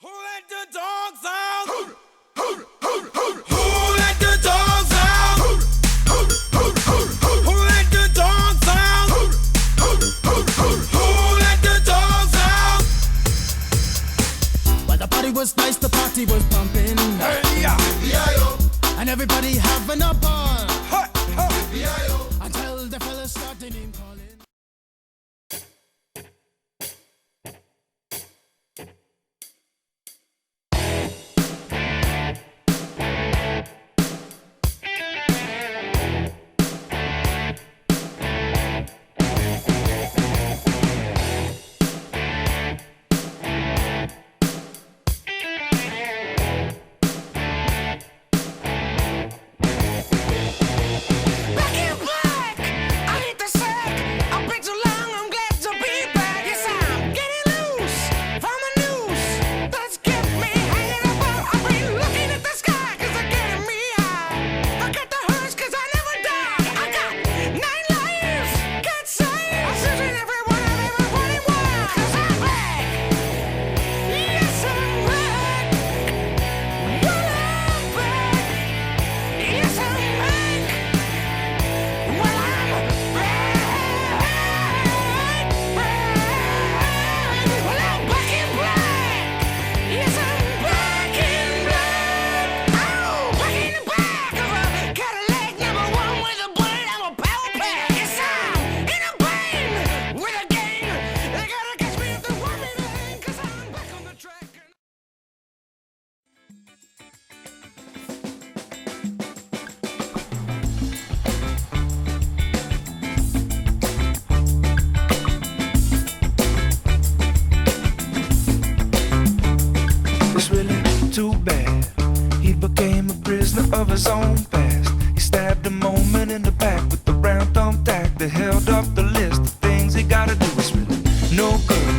Who let the dogs out? Who let the dogs out? Who let the dogs out? Who let the dogs out? Well, the party was nice, the party was pumping. Hey, yeah. And everybody having a ball. Hey, hey. Until the fellas started name calling. Too bad he became a prisoner of his own past. He stabbed a moment in the back with the round thumbtack that held up the list of things he gotta do. It's really no good.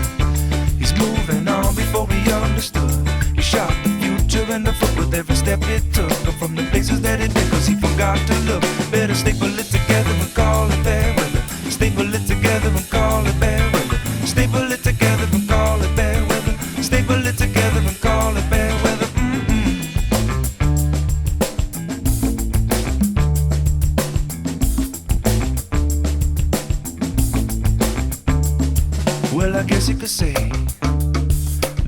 He's moving on before he understood. He shot the future in the foot with every step it took. Up from the places that it did, cause he forgot to look. Better staple it together and call it bad weather. Staple it together and call it bad weather. Staple it together and call it bad weather. Staple it together and call it bad weather. Well, I guess you could say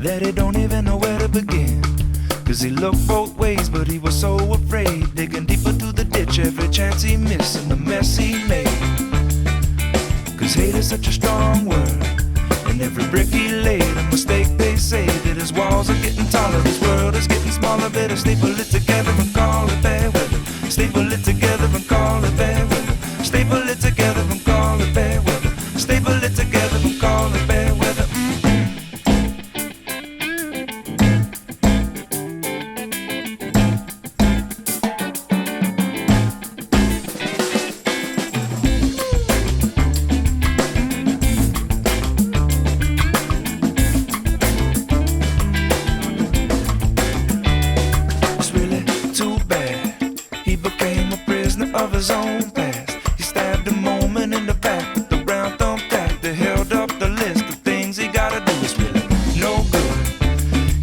that he don't even know where to begin. Cause he looked both ways, but he was so afraid. Digging deeper to the ditch every chance he missed and the mess he made. Cause hate is such a strong word, and every brick he laid a mistake. They say that his walls are getting taller, his world is getting smaller. Better staple it together and call it bad weather. Staple it together and call it bad weather. Staple it together and call it bad weather. Staple it together and call it bad weather. It's really too bad he became a prisoner of his own past. He stabbed a moment in the back with the round thumbtack that held up the list of things he gotta do. It's really no good.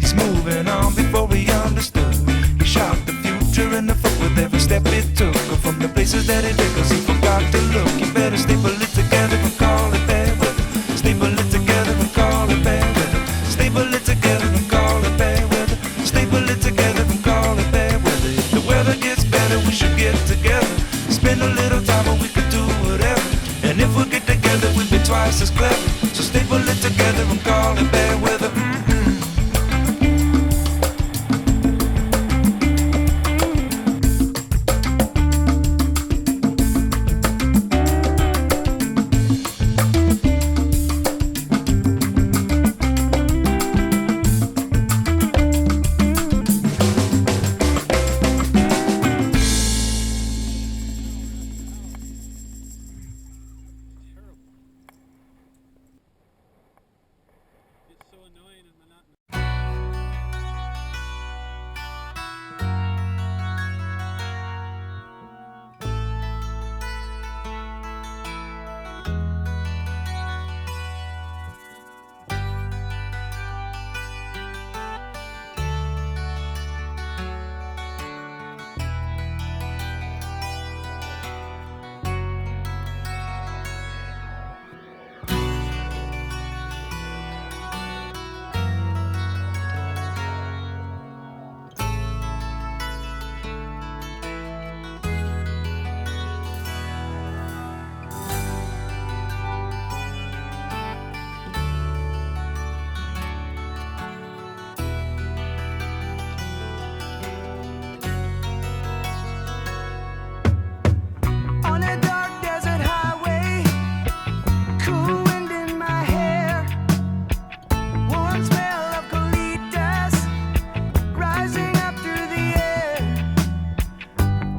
He's moving on before he understood. He shot the future in the foot with every step it took. Up from the places that he did, cause he forgot to look. You better staple it together and call it bad weather. Staple it together and call it bad weather. Staple it together and call it bad weather. Staple it together and call it bad weather. If the weather gets better, we should get together. Spend a little time and we could do whatever. And if we get together, we'll be twice as clever. So staple it together and call it bad weather. On a dark desert highway, cool wind in my hair, warm smell of colitas rising up through the air.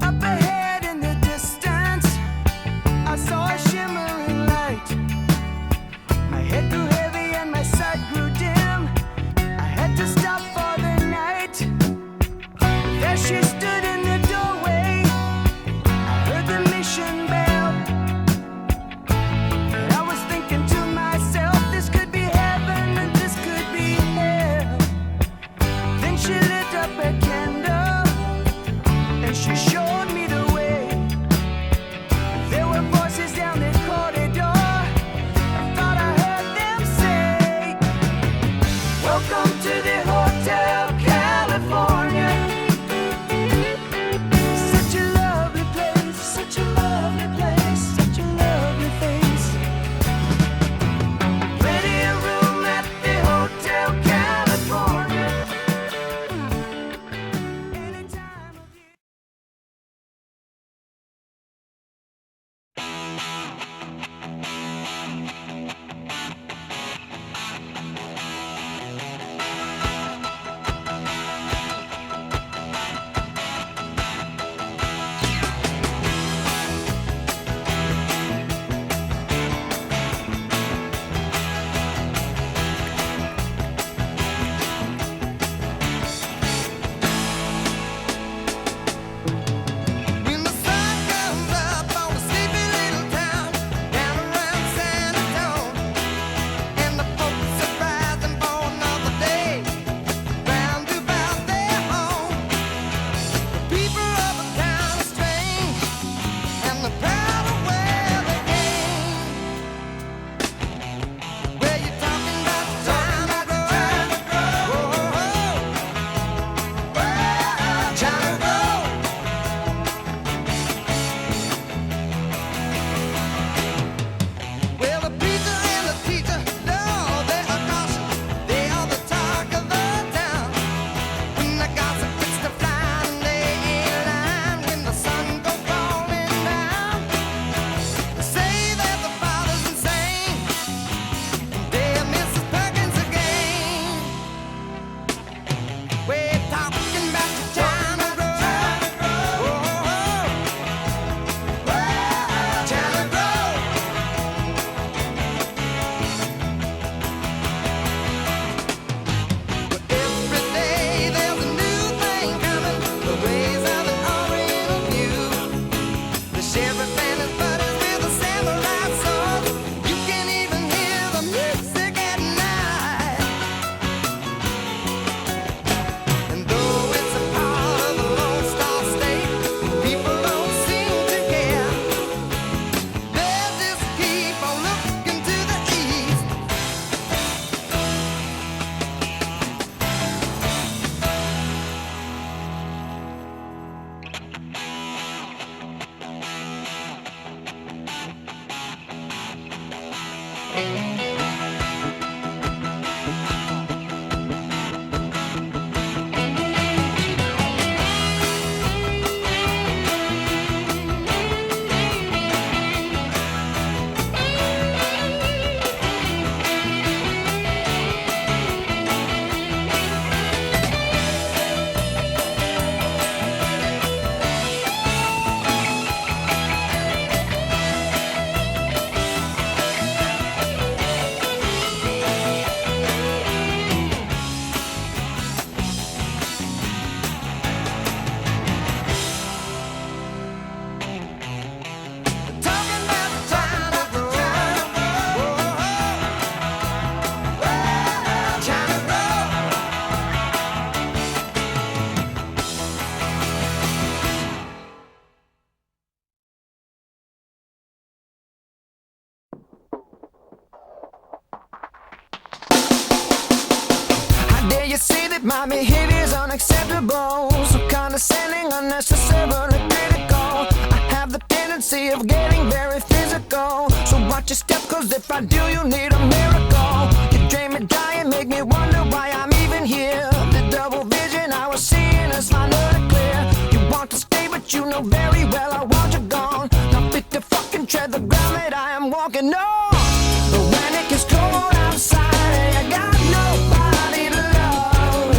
Up ahead in the distance, I saw a shimmering light. My head grew heavy and my sight grew dim. I had to stop for the night. There she stood in the doorway. I heard the mission bell, and I was thinking to myself, this could be heaven and this could be hell. Then she lit up a candle and she showed me the way. There were voices down the corridor. I thought I heard them say, welcome to the Hotel California. Such a lovely place, such a lovely place, such a lovely face. Plenty of room at the Hotel California. Any time of year. When the sun comes up on a sleepy little town down around San Antonio, and the folks are rising for another day round about their home. The people of the town are strange, and they're proud of where they came. Where you talking about China Grove? China Grove. Well, the preacher and the teacher, no, they are caution. They are the talk of the town. When the gossip quits to fly and they in line, when the sun goes falling down, they say that the father's insane. Dear Mrs. Perkins again. We're talking about the China Grove. China Grove. Every day there's a new thing coming. The ways of an Oriental view. The sheriff and his buddies with the samurai swords. You can even hear the music at night. And though it's a part of the Lone Star State, people don't seem to care. They'll just keep on looking to the east. Talking about the China Grove. China Grove. How dare you say that my behavior is unacceptable? So condescending, unnecessarily critical. I have the tendency of getting very physical. So watch your step, cause if I do, you need a miracle. You drain me dry and make me wonder why I'm even here. The double vision I was seeing is finally clear. You want to stay, but you know very well I want you gone. Not fit to tread the ground that I am walking on. But when it gets cold outside, I got nobody to love.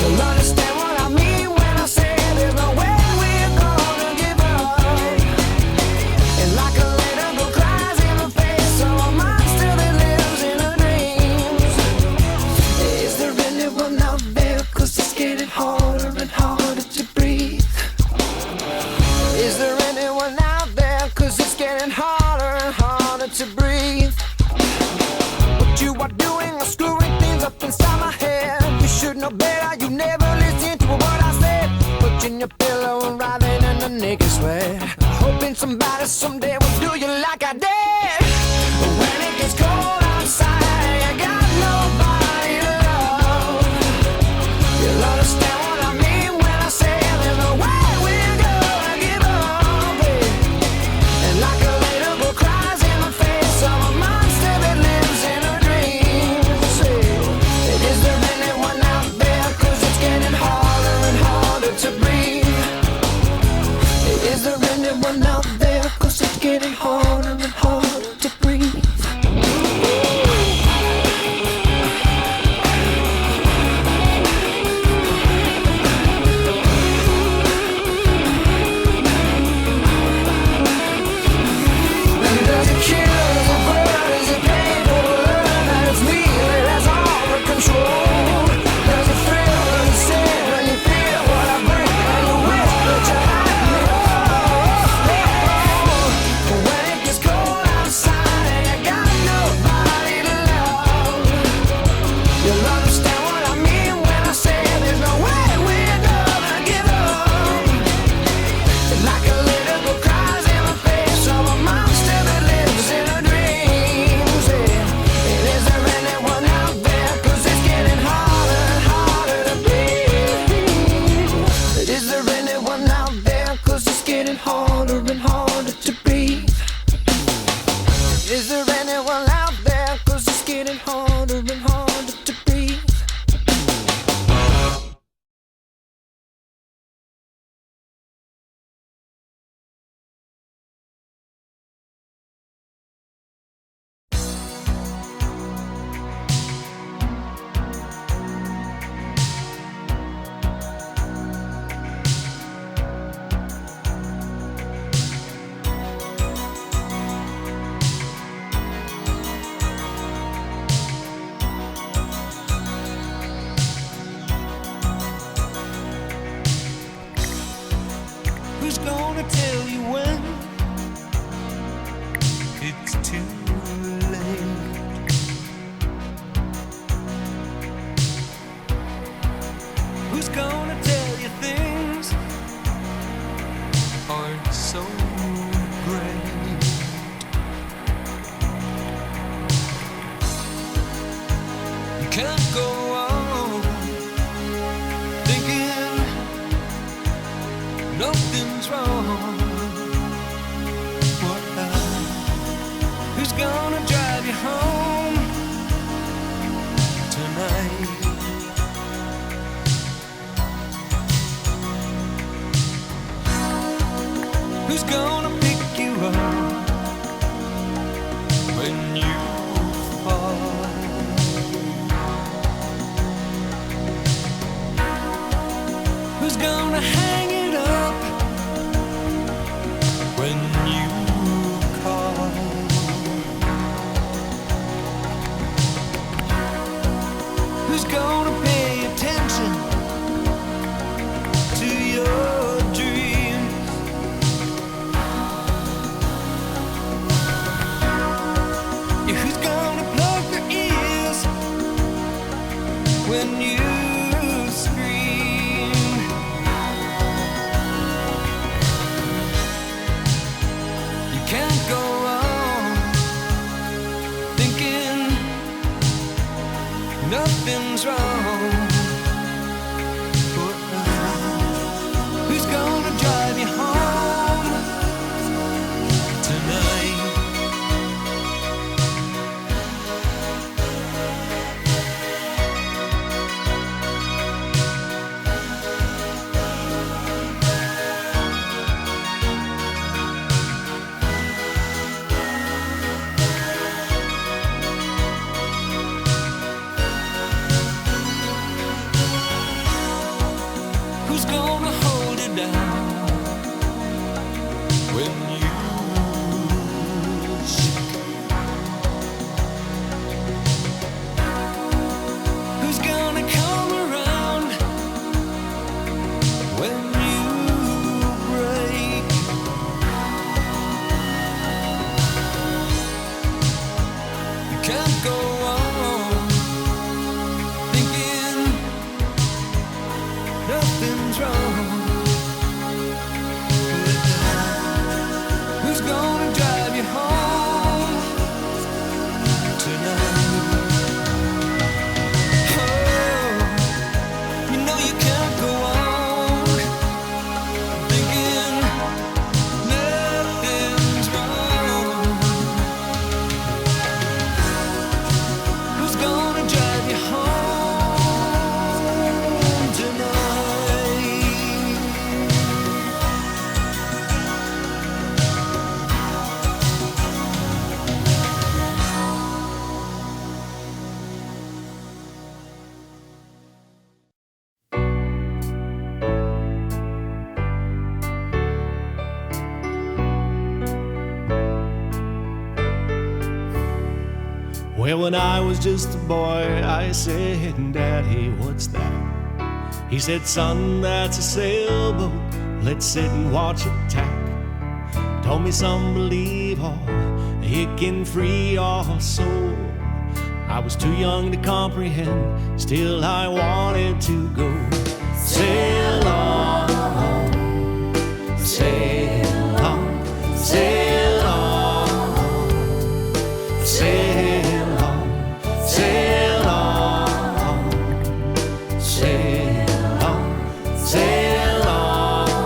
You'll understand what I mean when I say there's no way we're gonna give up. And like a little girl cries in the face of a monster that lives in her dreams. Is there anyone out there? 'Cause it's getting harder and harder to breathe. Is there anyone out there? 'Cause it's getting harder and harder to breathe. What you are doing is screwing things up inside my head. You should know better, you never listen to what I said. Touching your pillow and writhing in the naked sweat, hoping somebody someday will do you like I did. But when it gets cold outside, I got nobody to love. You'll understand what I mean when I say there's no way we're gonna give up. And like a little girl cries in the face of a monster that lives in her dreams. Is there anyone out there? 'Cause it's getting harder and harder to breathe. Is there anyone out there? 'Cause it's getting harder and harder to breathe. Does it kill? Does it burn? Is it painful to learn that it's me that has all the control? Does it thrill? Does it sting when you feel what I bring and you wish that you had me? But when it gets cold outside and you got nobody to love, you'll understand what I mean when I say there's no way we're gonna give up. Like a little girl cries in the face of a monster that lives in her dreams. And is there anyone out there? 'Cause it's getting harder and harder to breathe. Is there anyone out there? 'Cause it's getting harder and harder to breathe. Is there anyone out there? 'Cause it's getting harder and harder to breathe. Who's gonna tell you when it's too late? Who's gonna tell you things aren't so great? You can't go on thinking nothing's wrong. What who's gonna drive you home tonight? Who's gonna pick you up when you fall? Who's gonna hang it up when you call? Who's gonna pay attention to your dreams? Yeah, who's gonna plug their ears when you scream? You can't go on thinking nothing's wrong. Who's gonna drive you home tonight? Who's gonna drive you home tonight? Oh, you know you can't go on thinking nothing's wrong. Who's gonna drive you home tonight? Well, when I was just a boy, I said, Daddy, what's that? He said, son, that's a sailboat. Let's sit and watch it tack. Told me some believe all it can free our soul. I was too young to comprehend, still I wanted to go. Sail on, sail on, sail on, sail on, sail on, sail on, sail on,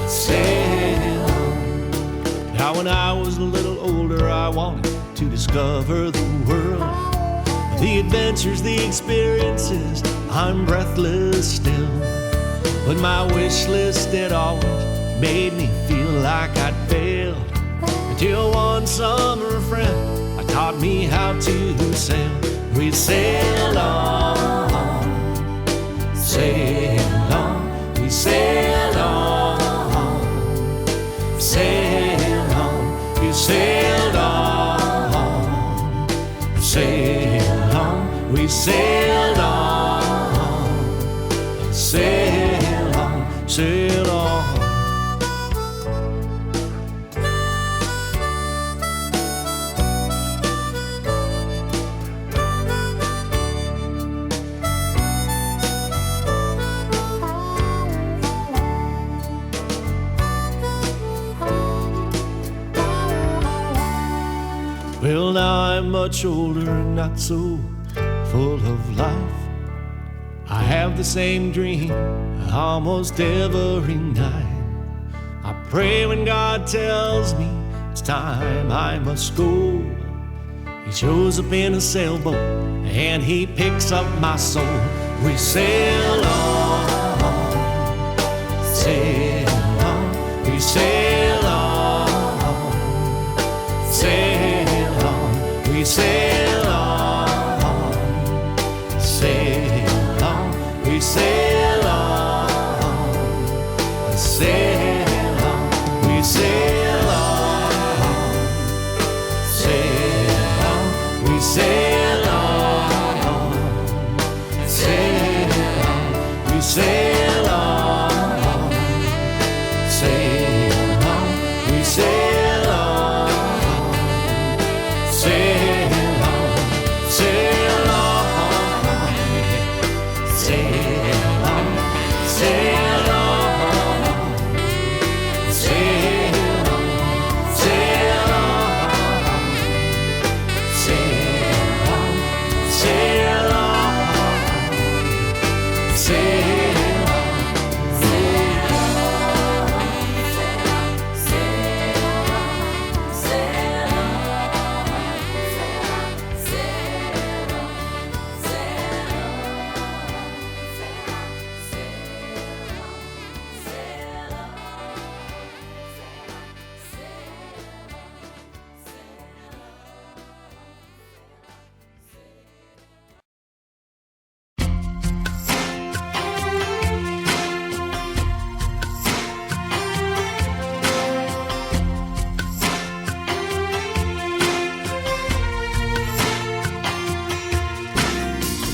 sail on. Now when I was a little older, I wanted to discover the world, the adventures, the experiences. I'm breathless still, but my wish list had always made me feel like I'd failed. Until one summer a friend taught me how to sail. We sailed on, sailed on, we sailed on, sailed on, we sailed on, sailed on, we sailed on, sailed on, sailed on. Well, now I'm much older and not so full of life. I have the same dream almost every night. I pray when God tells me it's time I must go. He shows up in a sailboat and he picks up my soul. We sail on, sail on, we sail on, sail on, we sail on, sail on, we sail on, sail on, we sail on, sail on, we sail on, sail on, we sail on, sail on, we sail on, sail on, sail on, sail on, sail on, sail on, sail on, sail on, sail on, sail on.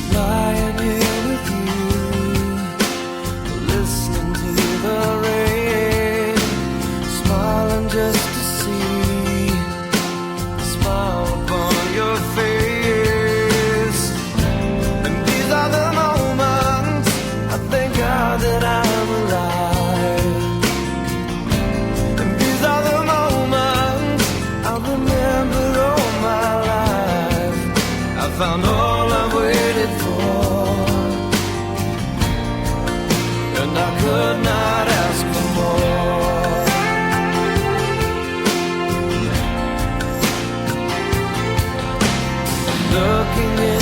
Lying here with you, listening to the rain, smiling just to see the smile upon your face. And these are the moments I thank God that I'm alive. And these are the found all I've waited for, and I could not ask for more. Looking in